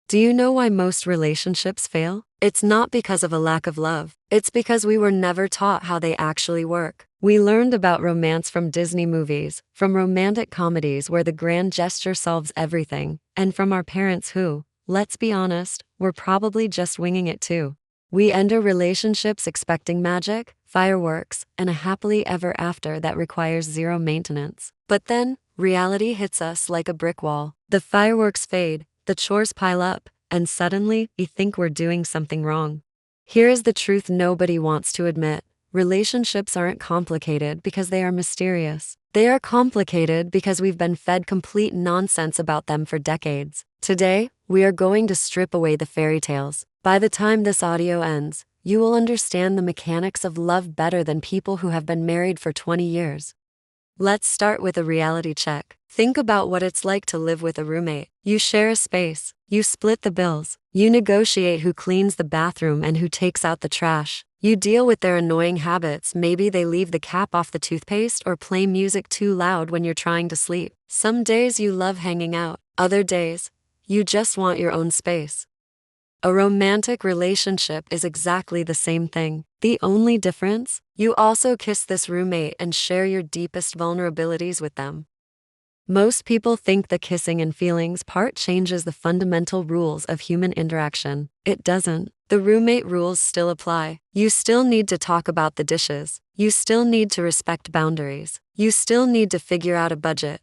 Do you know why most relationships fail? It's not because of a lack of love. It's because we were never taught how they actually work. We learned about romance from Disney movies, from romantic comedies where the grand gesture solves everything, and from our parents who, let's be honest, were probably just winging it too. We enter relationships expecting magic, fireworks, and a happily ever after that requires zero maintenance. But then, reality hits us like a brick wall. The fireworks fade, the chores pile up, and suddenly, we think we're doing something wrong. Here is the truth nobody wants to admit. Relationships aren't complicated because they are mysterious. They are complicated because we've been fed complete nonsense about them for decades. Today, we are going to strip away the fairy tales. By the time this audio ends, you will understand the mechanics of love better than people who have been married for 20 years. Let's start with a reality check. Think about what it's like to live with a roommate. You share a space, you split the bills, you negotiate who cleans the bathroom and who takes out the trash. You deal with their annoying habits, maybe they leave the cap off the toothpaste or play music too loud when you're trying to sleep. Some days you love hanging out, other days, you just want your own space. A romantic relationship is exactly the same thing. The only difference? You also kiss this roommate and share your deepest vulnerabilities with them. Most people think the kissing and feelings part changes the fundamental rules of human interaction. It doesn't. The roommate rules still apply. You still need to talk about the dishes. You still need to respect boundaries. You still need to figure out a budget.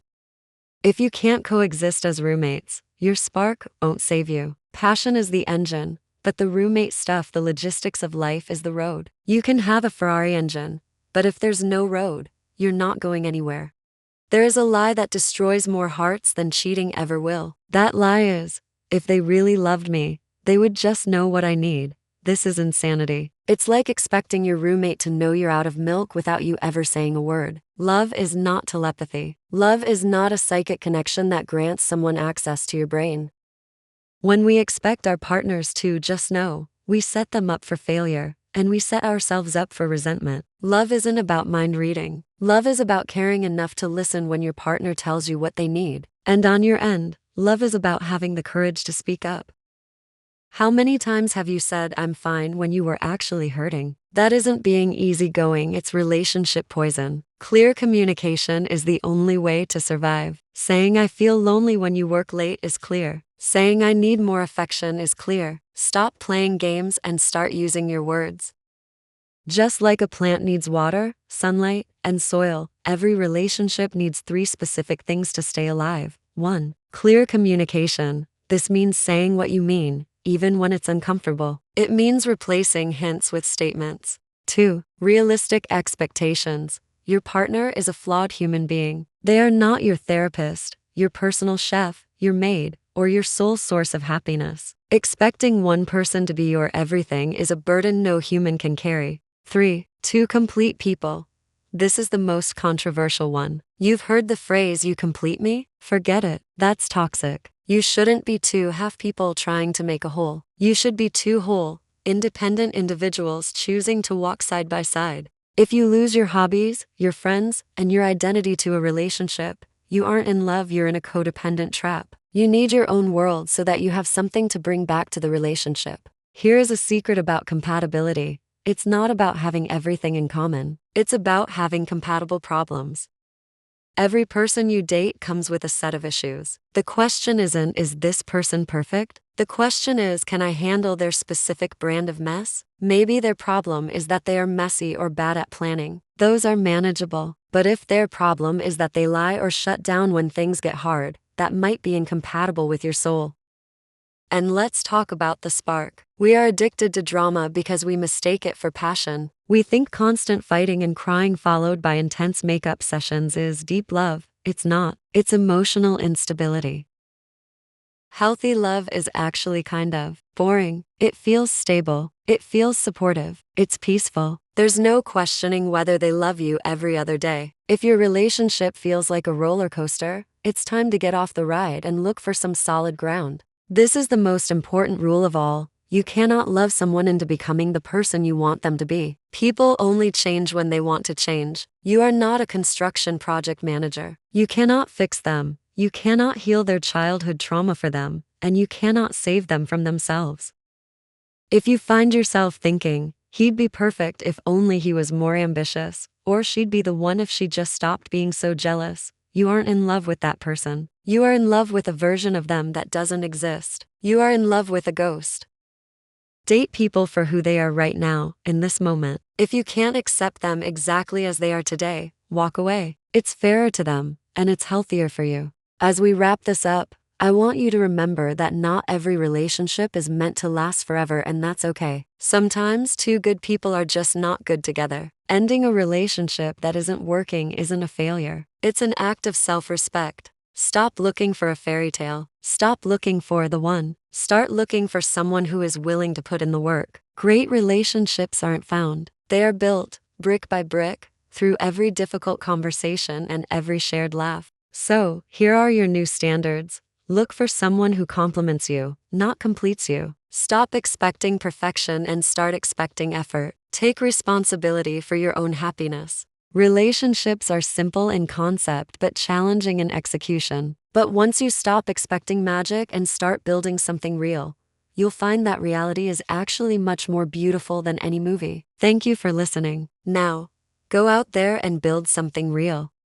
If you can't coexist as roommates, your spark won't save you. Passion is the engine, but the roommate stuff, the logistics of life, is the road. You can have a Ferrari engine, but if there's no road, you're not going anywhere. There is a lie that destroys more hearts than cheating ever will. That lie is, if they really loved me, they would just know what I need. This is insanity. It's like expecting your roommate to know you're out of milk without you ever saying a word. Love is not telepathy. Love is not a psychic connection that grants someone access to your brain. When we expect our partners to just know, we set them up for failure, and we set ourselves up for resentment. Love isn't about mind reading. Love is about caring enough to listen when your partner tells you what they need. And on your end, love is about having the courage to speak up. How many times have you said, "I'm fine," when you were actually hurting? That isn't being easygoing, it's relationship poison. Clear communication is the only way to survive. Saying "I feel lonely" when you work late is clear. Saying "I need more affection" is clear. Stop playing games and start using your words. Just like a plant needs water, sunlight, and soil, every relationship needs 3 specific things to stay alive. 1. Clear communication. This means saying what you mean, even when it's uncomfortable. It means replacing hints with statements. 2. Realistic expectations. Your partner is a flawed human being. They are not your therapist, your personal chef, your maid, or your sole source of happiness. Expecting one person to be your everything is a burden no human can carry. 3. 2 complete people. This is the most controversial one. You've heard the phrase "you complete me"? Forget it. That's toxic. You shouldn't be 2 half people trying to make a whole. You should be 2 whole, independent individuals choosing to walk side by side. If you lose your hobbies, your friends, and your identity to a relationship, you aren't in love, you're in a codependent trap. You need your own world so that you have something to bring back to the relationship. Here is a secret about compatibility. It's not about having everything in common. It's about having compatible problems. Every person you date comes with a set of issues. The question isn't, is this person perfect? The question is, can I handle their specific brand of mess? Maybe their problem is that they are messy or bad at planning. Those are manageable. But if their problem is that they lie or shut down when things get hard, that might be incompatible with your soul. And let's talk about the spark. We are addicted to drama because we mistake it for passion. We think constant fighting and crying followed by intense makeup sessions is deep love. It's not. It's emotional instability. Healthy love is actually kind of boring. It feels stable. It feels supportive. It's peaceful. There's no questioning whether they love you every other day. If your relationship feels like a roller coaster, it's time to get off the ride and look for some solid ground. This is the most important rule of all. You cannot love someone into becoming the person you want them to be. People only change when they want to change. You are not a construction project manager. You cannot fix them. You cannot heal their childhood trauma for them. and you cannot save them from themselves. If you find yourself thinking, he'd be perfect if only he was more ambitious, or she'd be the one if she just stopped being so jealous, you aren't in love with that person. You are in love with a version of them that doesn't exist. You are in love with a ghost. Date people for who they are right now, in this moment. If you can't accept them exactly as they are today, walk away. It's fairer to them, and it's healthier for you. As we wrap this up, I want you to remember that not every relationship is meant to last forever, and that's okay. Sometimes two good people are just not good together. Ending a relationship that isn't working isn't a failure. It's an act of self-respect. Stop looking for a fairy tale. Stop looking for the one. Start looking for someone who is willing to put in the work. Great relationships aren't found. They are built, brick by brick, through every difficult conversation and every shared laugh. So, here are your new standards. Look for someone who complements you, not completes you. Stop expecting perfection and start expecting effort. Take responsibility for your own happiness. Relationships are simple in concept but challenging in execution. But once you stop expecting magic and start building something real, you'll find that reality is actually much more beautiful than any movie. Thank you for listening. Now, go out there and build something real.